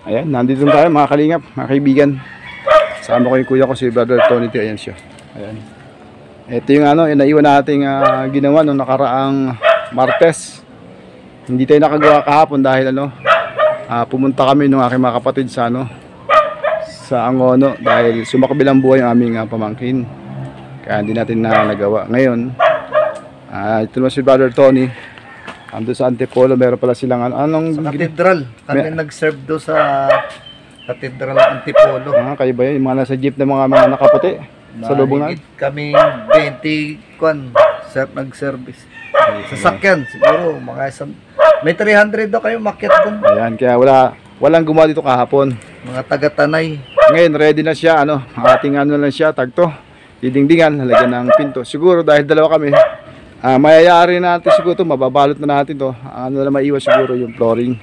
Ayan, nandito tayo mga kalingap, mga kaibigan. Sama ko yung kuya ko, si Brother Tony T. Ayan siya. Ayan. Ito yung ano, yung naiwan nating ginawa nung nakaraang Martes. Hindi tayo nakagawa kahapon dahil ano, pumunta kami nung aking mga kapatid sa ano, sa Angono dahil sumakabilang buhay ang aming pamangkin. Kaya hindi natin nagawa. Ngayon, ito naman si Brother Tony. Ando sa Antipolo, meron pala silang anong sa katedral. Kami nag-serve do sa katedral ng Antipolo. Kayo ba yun? Yung mga nasa jeep na mga nakaputi sa lubong na? Kami 20 kwan nag-service. Sasakyan siguro mga isang may 300 daw kayo makyat doon. Ayan, kaya walang gumawa dito kahapon. Mga taga-Tanay. Ngayon ready na siya, ano, ating ano lang siya, tagto. Didingdingan, halagyan ng pinto. Siguro dahil dalawa kami, mayayari natin siguro ito, mababalot na natin to. Ano na maiwas siguro yung flooring.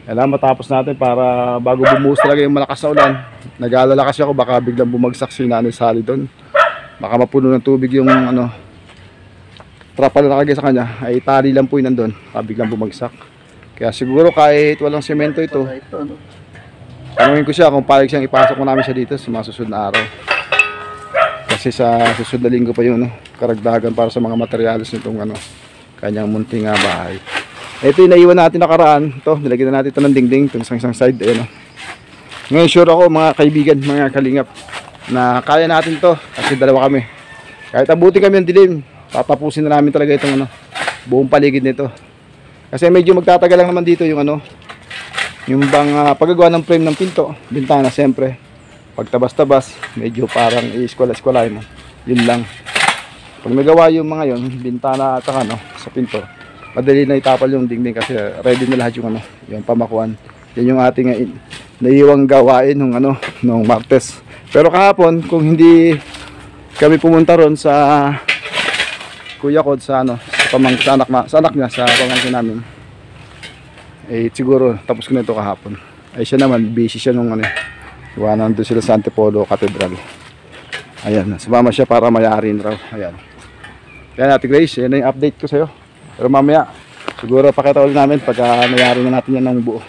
Kailangan matapos natin para bago bumuhos talaga yung malakas na ulan. Nag-aalala kasi ako baka biglang bumagsak si Nanay Sally doon. Baka mapuno ng tubig yung ano, trapa na nakagay sa kanya, ay tali lang po yun nandun, biglang bumagsak. Kaya siguro kahit walang semento ito, tanungin ko siya kung palag siyang ipasok mo namin siya dito sa mga susunod na araw. Kasi sa susunod na linggo pa yun, no? Karagdagan para sa mga materyales nitong ano, kanyang munting bahay. Ito yung naiwan natin nakaraan. Ito, nilagyan na natin ito ng dingding, itong isang side. Ayan, no? Ngayon sure ako mga kaibigan, mga kalingap, na kaya natin to kasi dalawa kami. Kahit abutin kami ng dilim, tatapusin na namin talaga itong ano, buong paligid nito. Kasi medyo magtatagal lang naman dito yung ano, yung bang paggagawa ng frame ng pinto, bintana siyempre. Pagtabas-tabas, medyo parang i-eskwala-eskwalay mo. Yun lang. Pag nagawa yung mga yon, bintana at ano, sa pinto, madali na itapal yung dingding kasi ready na lahat yung ano, yung pamakuan. Yan yung ating naiwang gawain nung ano, nung Martes. Pero kahapon, kung hindi kami pumunta ron sa kuya ko sa ano, sa anak niya, sa pamangkin namin, eh siguro tapos ko na ito kahapon. Ay siya naman, busy siya nung ano, iwanan doon sila sa Antipolo Cathedral. Ayan, sumama siya para mayarin raw. Ayan. Kaya Ate Grace, yan na yung update ko sa'yo. Pero mamaya, siguro pakita ulit namin pagka mayari na natin yan ng buo.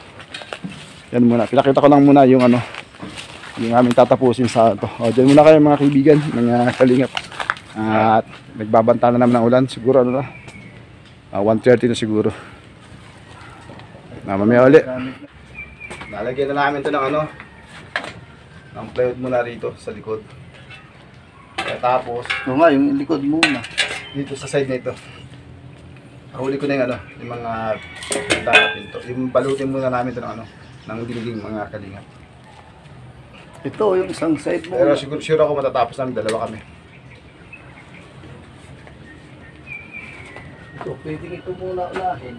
Yan muna, pinakita ko lang muna yung ano, yung aming tatapusin sa ito. O, dyan muna kayo mga kaibigan, mga kalingap. At nagbabanta na naman ng ulan, siguro ano na, 1:30 na siguro. Mamaya ulit. Lalagyan na namin ito ng ano, ng plywood muna rito sa likod. Tapos Oo nga, yung likod muna. dito sa side nito. Huli ko na yung ano, yung mga pinto. Yung balutin muna namin ito ng ano, ng dingding mga kalingap. Ito yung isang side mo. Pero siguro sure ako matatapos namin, dalawa kami. Ito, pwede ito muna unahin.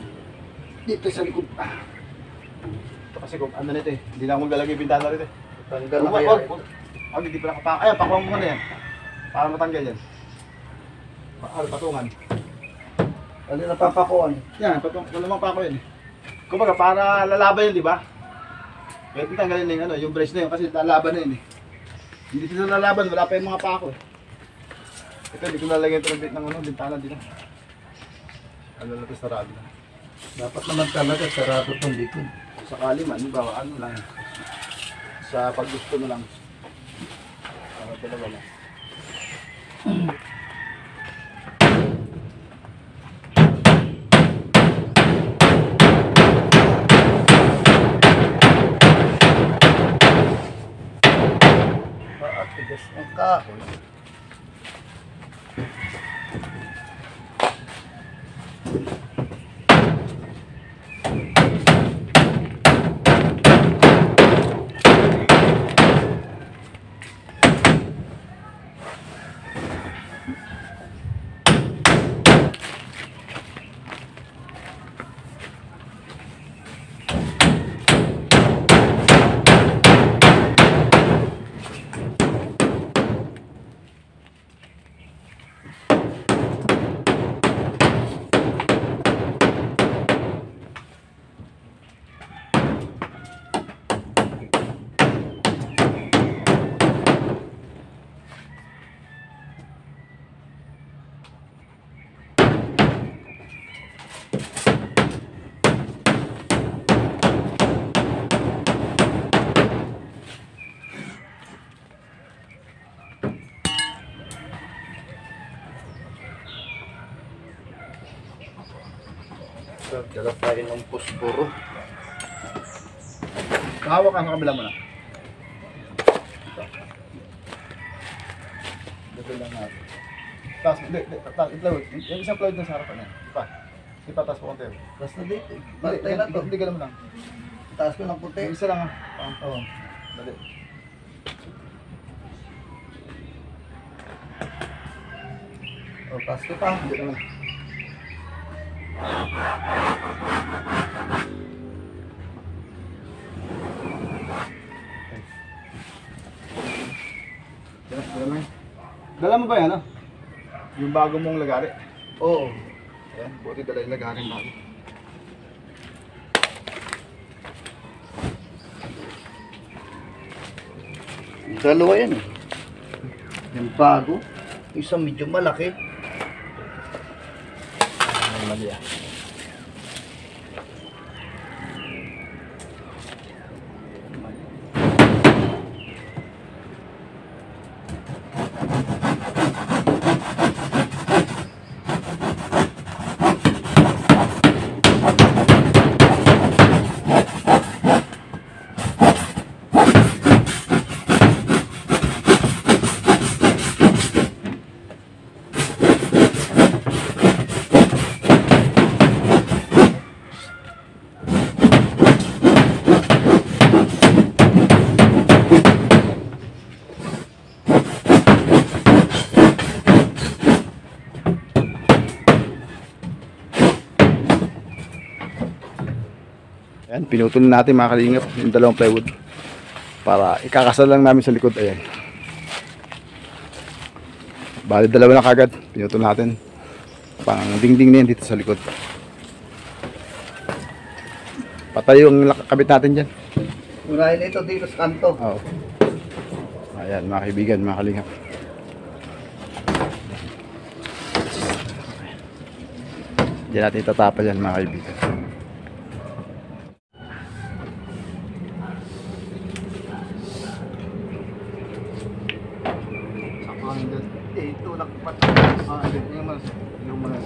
Dito sa likod. Ito kasi kung ano nito eh, hindi na ako maglalagay bintana rito eh. Tanggal na kaya. Wag, hindi pa nakapaka. Ayan, pakuha mo muna yan. Para matanggal yan. Patungan. Ano na papakuan? Yan, wala mang pako yan eh. Kumbaga, para lalaban yun, di ba? Pwede tanggalin na yung, ano, yung brace na yun kasi lalaban na yun eh. Hindi sila lalaban, wala pa yung mga pako eh. Ito, hindi ko nalagyan ito ng ano, bintana dito. Ano na ito, sarado na. Dapat naman talaga sarado itong likod. Sakali man, ano lang. Sa paggusto mo lang. Ano talaga na. Tigas ng kahoy. Dala tayo ng posporo. Hawak ka sa kabila mo na. Dito lang natin. Tapos, itlawid. Yung isang plawid na sa harapan yan. Di pa, taas po konti. Tapos na dito. Hindi, Bantay na to. hindi ka naman lang. Taas ko ng puti. Yung isa lang ha. Oo. Dali. Oh, taas ko pa. Hindi naman. Dala mo ba yan, yung bago mong lagari? Oo. Ayan, buti dala yung lagari bago. Dalawa yan eh. Yung bago. Isang medyo malaki. Mali ah. Ayan, pinutol na natin mga kalingap yung dalawang plywood para ikakasal lang namin sa likod. Ayan, bali dalawa na kagad pinutol natin, pang dingding na yan dito sa likod. Patay yung kabit natin dyan. Unahin ito dito sa kanto. Oo. Ayan mga kaibigan, mga kalingap. Diyan natin itatapa yan mga kaibigan. Ito, nakpat. Yung mga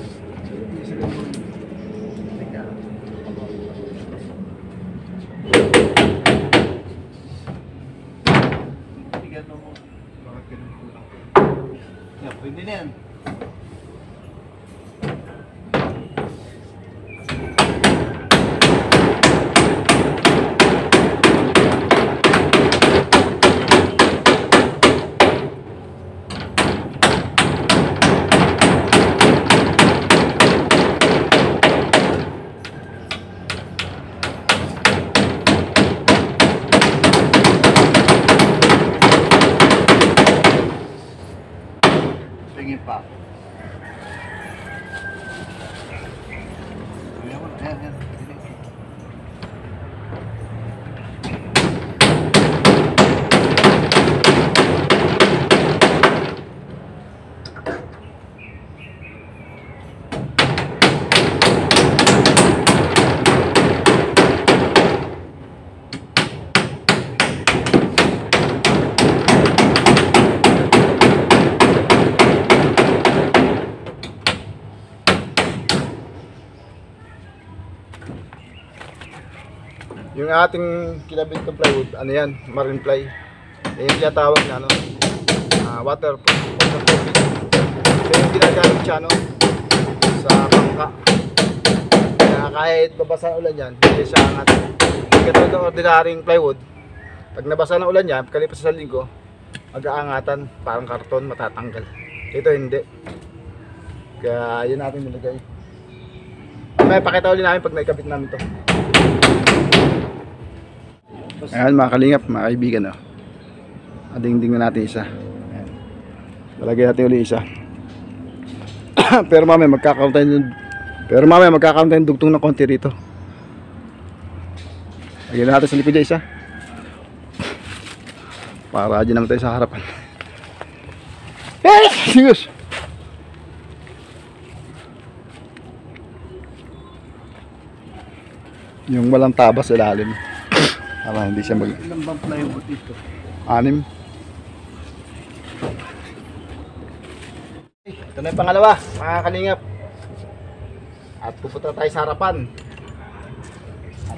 Teka. Tignan mo. Yan, pwede na yan. Tingin pa. Ayan. Yung ating kinabit ng plywood, ano yan, marine ply. Yung tinatawag na waterproofing. So yung ginagamit siya sa bangka. Kaya kahit babasa ng ulan yan, hindi siya angat. Katulad ng ordinaryong plywood, pag nabasa ng ulan yan, kalipas sa linggo, mag-aangatan, parang karton, matatanggal. Ito hindi. Kaya yun natin nilagay. May pakita ulit namin pag naikabit namin to. Ayan mga kalingap, mga kaibigan, ading-ding na natin isa. Ayan. Lalagay natin ulit isa. Pero mamaya magkakaroon tayo ng dugtong na konti rito. Lagyan natin sa likod niya isa, para dyan naman tayo sa harapan. Serious! Yung walang tabas sa ilalim, para hindi siya mag... Ilang bang plywood dito? 6. Ito na yung pangalawa, mga kalingap. At pupunta tayo sa harapan.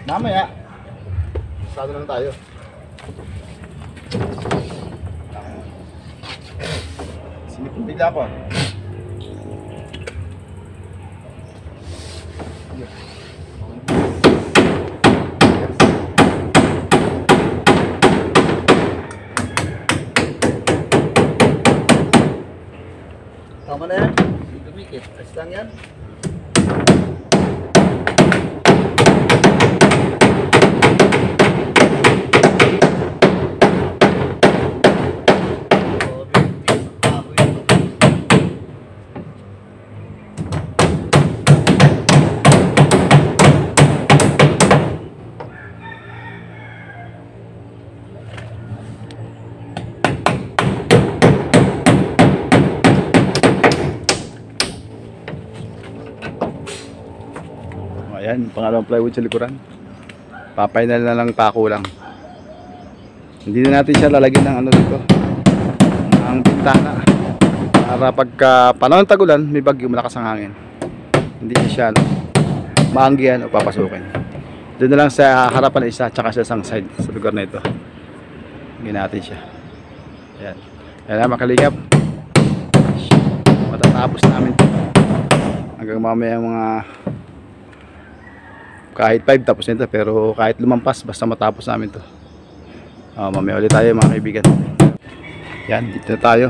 Mamaya. Sado lang tayo. Sinipin bigla ko. Tama na yan. Dumikit. Ayos lang yan. Ayan, pangalawang plywood sa likuran. Papainal na lang pako lang. Hindi na natin siya lalagyan ng ano dito, ang bintana. Para pagka panahon tagulan, may bagyo, malakas ang hangin. Hindi siya maanggihan o papasukin. Doon na lang sa harapan isa, tsaka sa isang side sa lugar na ito. Hindi natin siya. Ayan. Ayan na mga kalingap. Matatapos namin ito. Hanggang mamaya mga kahit 5 tapos nito, pero kahit lumampas basta matapos namin to. Mamaya ulit tayo mga kaibigan. Yan, dito na tayo.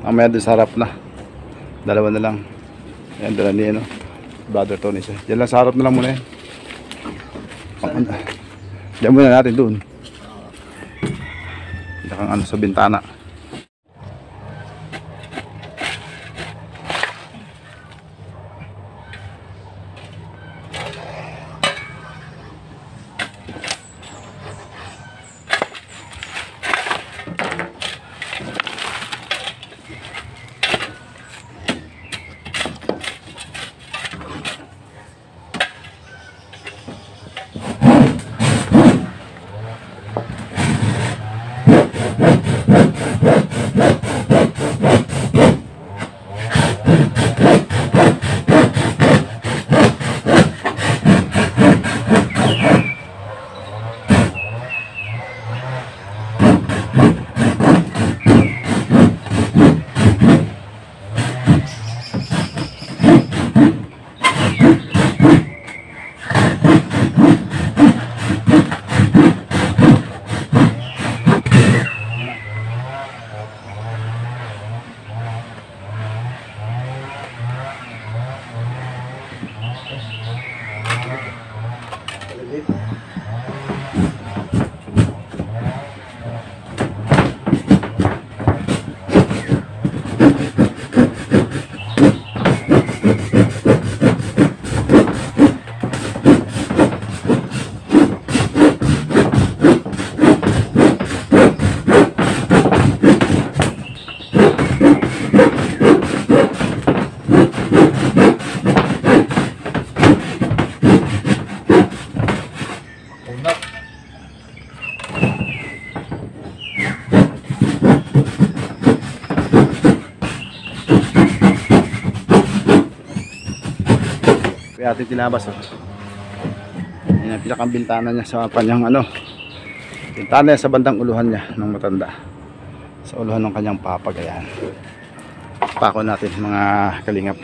Mamaya doon sa harap na. Dalawa na lang. Yan, dala ni ano, Brother Tony siya. Yan lang sa harap na lang muna yan. Diyan muna natin doon. Hindi kang ano sa bintana. Kaya ating tinabas. Yan ang pinakang bintana niya sa kanyang ano. Bintana niya sa bandang uluhan niya ng matanda. Sa uluhan ng kanyang papagayan. Pako natin mga kalingap.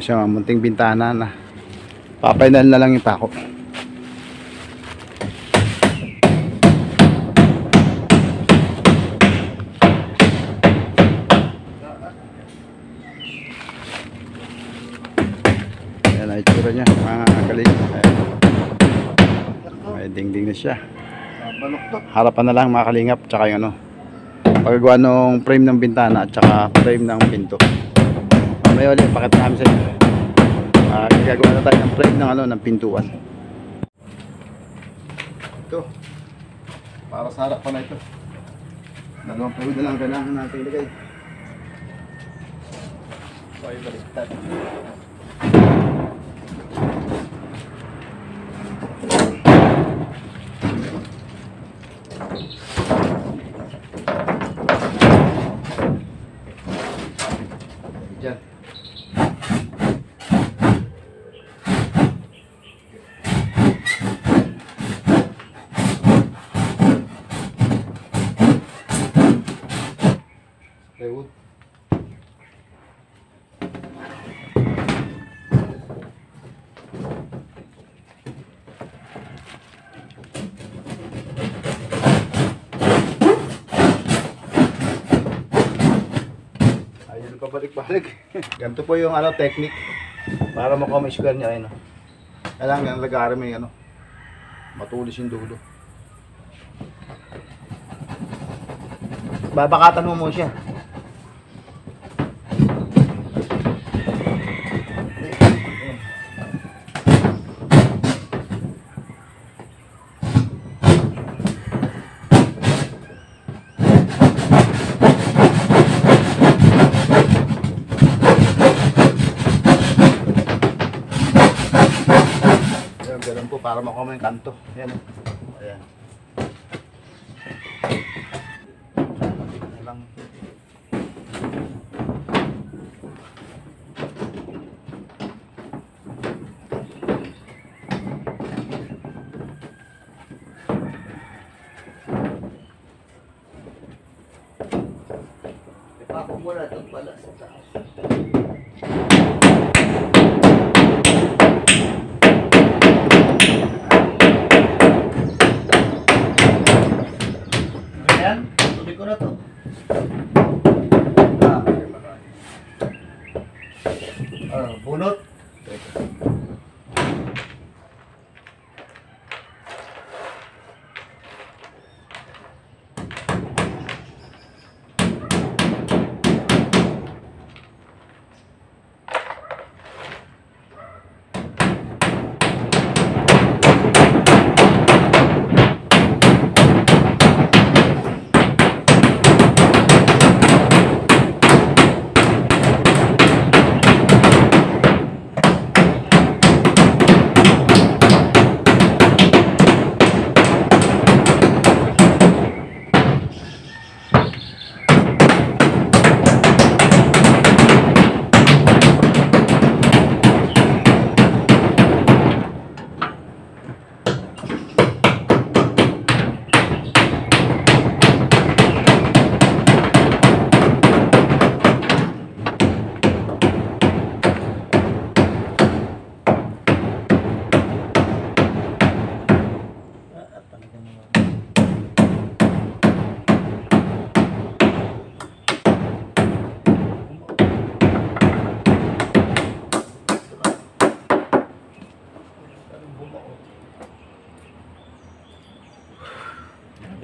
siya, munting bintana na. Papainal na lang yung pako. Ayan ang itsura niya, mga kaling. May dingding na siya. Baluktot. Harapan na lang mga kalingap, tsaka yung ano, paggawa ng frame ng bintana at tsaka frame ng pinto. May ulit, pakita namin sa inyo. Gagawa na tayo ng frame ng ano, ng pintuan. Ito, para sa harapan na ito. Dalawang plywood na lang kailangan natin ilagay. So, ay baliktad. Diyan. Plywood. Ayun, pabalik-balik. Ganito po yung ano, technique para makuha mo square niya. Ayun, kailangan lagarin mo yung ano, matulis yung dulo. Babakatan mo siya. Ganun po para makuha mo yung kanto. Ayan. Ayan. Lang. Ipako muna itong pala sa taas. Ayan, tuloy ko na to. Bunot.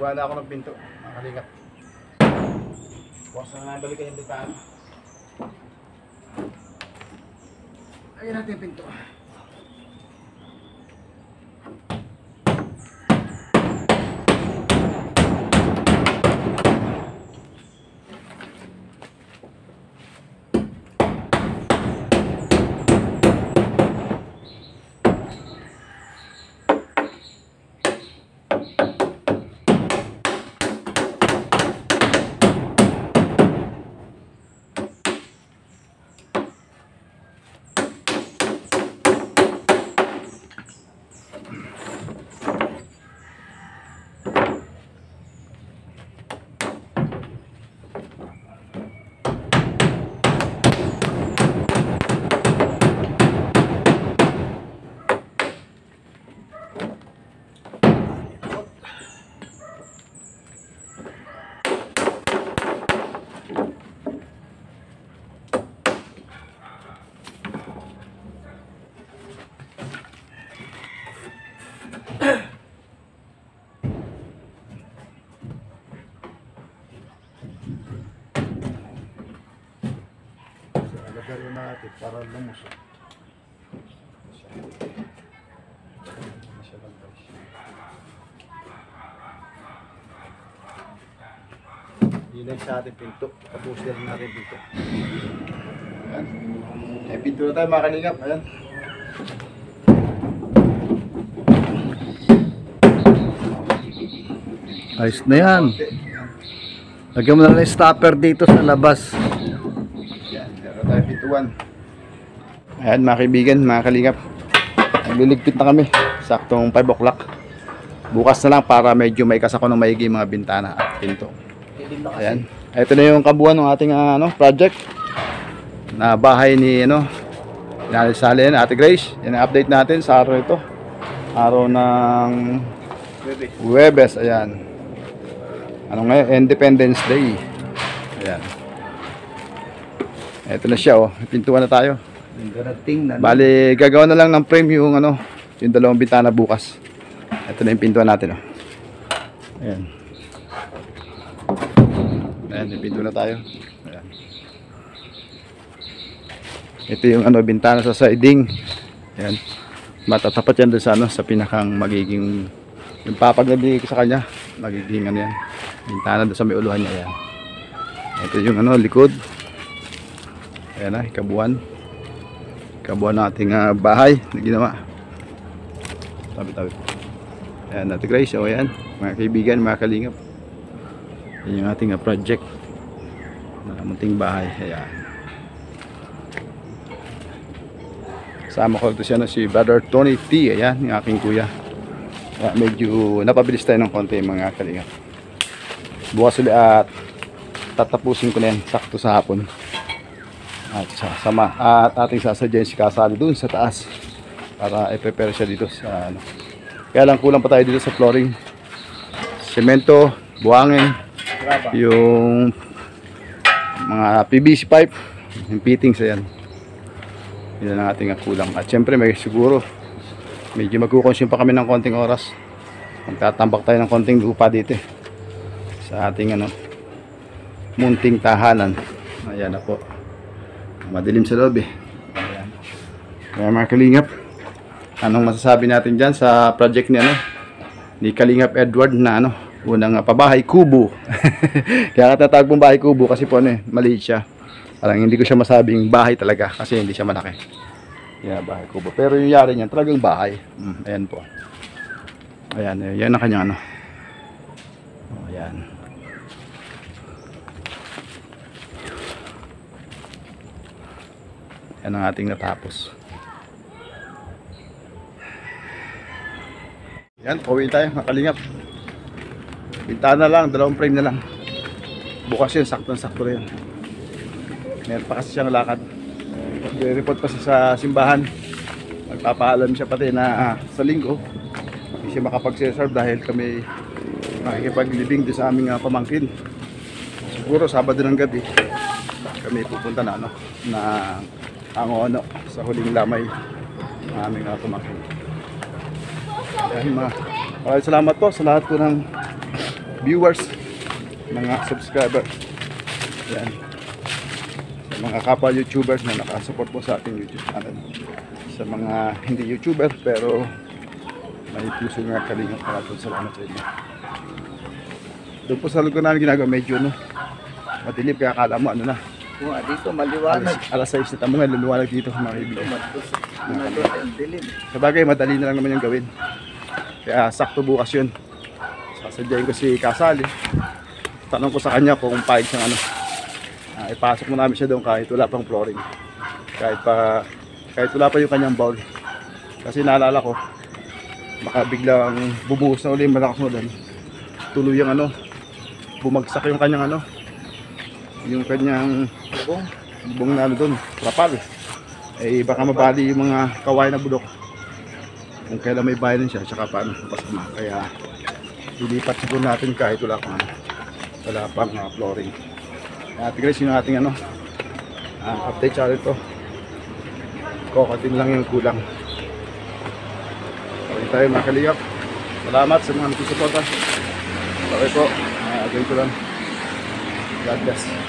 Gawa na ako ng pinto, mga kalingap. Bukas na nga balikan yung bintana. Lagyan natin yung pinto. natin para lumusok. Yun lang sa ating pinto. Tapos na rin natin pinto. Ayan. Eh, pinto na tayo mga kalingap. Ayan. Ayos na yan. Lagyan mo na lang yung stopper dito sa labas. Ayan. Meron tayo pintuan. Ayan mga kaibigan, mga kalingap. Nagliligpit na kami. Saktong 5 o'clock. Bukas na lang para medyo may kasako ng maigi mga bintana at pinto. Ayan. Ito na yung kabuuan ng ating project na bahay ni Sally, Ate Grace. Yan ang update natin sa araw ito. Araw ng Huwebes. Ayan. Ano ngayon? Independence Day. Ayan. Ito na siya, oh. Pintuan na tayo. Bali, gagawa na lang ng frame yung yung dalawang bintana bukas. Ito na yung pintuan natin, oh. Ayan. Ayan, yung pinto na tayo. Ayan. Ito yung bintana sa siding. Ayan. Matatapat yan doon sa sa pinakang magiging yung papaglabi ko sa kanya. Magiging yan. Bintana doon sa may uluhan niya. Ayan. Ito yung likod. Ayan na, ikabuan. Ikabuan nating bahay na ginawa. Tabi-tabi. Ayan, Ate Grace. O ayan, mga kaibigan, mga kalingap. Yan yung ating project na munting bahay. Ayan. Kasama ko ito siya si Brother Tony T. Ayan, yung aking kuya. Ayan, medyo napabilis tayo ng konti mga kalingap. Bukas ulit at tatapusin ko na yan sakto sa hapon. At ating sasadyain si Kasali dun sa taas para i-prepare siya dito sa Kaya lang kulang pa tayo dito sa flooring. Semento, buhangin, yung mga PVC pipe, yung fittings, ayan. Yun ang ating kulang. At syempre may siguro medyo magkukonsume pa kami ng konting oras. Magtatambak tayo ng konting lupa dito sa ating munting tahanan. Ayan na po. Madilim sa loob eh. Ayan. Kaya mga kalingap, anong masasabi natin dyan sa project ni Kalingap Edward na unang pabahay kubo. Kaya natatawag pong bahay kubo kasi po maliit siya. Parang hindi ko siya masabing bahay talaga kasi hindi siya malaki. Yeah, bahay kubo. Pero yung yari niyan talagang bahay. Ayan po. Ayan, yan ang kanyang ayan. Yan ang ating natapos. Yan, pauwi tayo, makalingap. Bintana lang, dalawang frame na lang. Bukas yun, sakto-sakto rin. Meron pa kasi siyang lakad. I-report pa siya sa simbahan. Magpapaalam siya pati na sa linggo hindi siya makapag-serve dahil kami makikipaglibing doon sa aming pamangkin. Siguro Sabado ng gabi kami pupunta na Angono sa huling lamay ng aming pamangkin. Maraming salamat po sa lahat po ng viewers, mga subscriber. Yan. Sa mga kapwa YouTubers na nakasupport po sa ating YouTube channel. Sa mga hindi YouTuber pero may puso nga kalingap, maraming salamat sa inyo. Doon po sa lugar namin ginagawa medyo madilim kaya akala mo na. Dito maliwanag. Alas 6 na tamo nga luluwanag dito mga kaibigan. Sabagay madali na lang naman yung gawin. Kaya sakto bukas yun. Sasadyain ko si Kasali. Tanong ko sa kanya kung pahig siyang ipasok mo namin siya doon kahit wala pang flooring. Kahit wala pa yung kanyang bowl. Kasi naalala ko baka biglang bumuhos na uli malakas mo doon. Tuluyang bumagsak yung kanyang yung kanyang bubong na doon, trapal. Baka mabali yung mga kawain na budok kung kailan may bayan siya tsaka paano pasama. Kaya ilipat siguro natin kahit wala pang flooring. Ate Grace, yung ating update sa ito. Kokotin lang yung kulang. Pagin tayo mga kalingap. Salamat sa mga nagsusuporta. Okay po, ganito lang. God bless.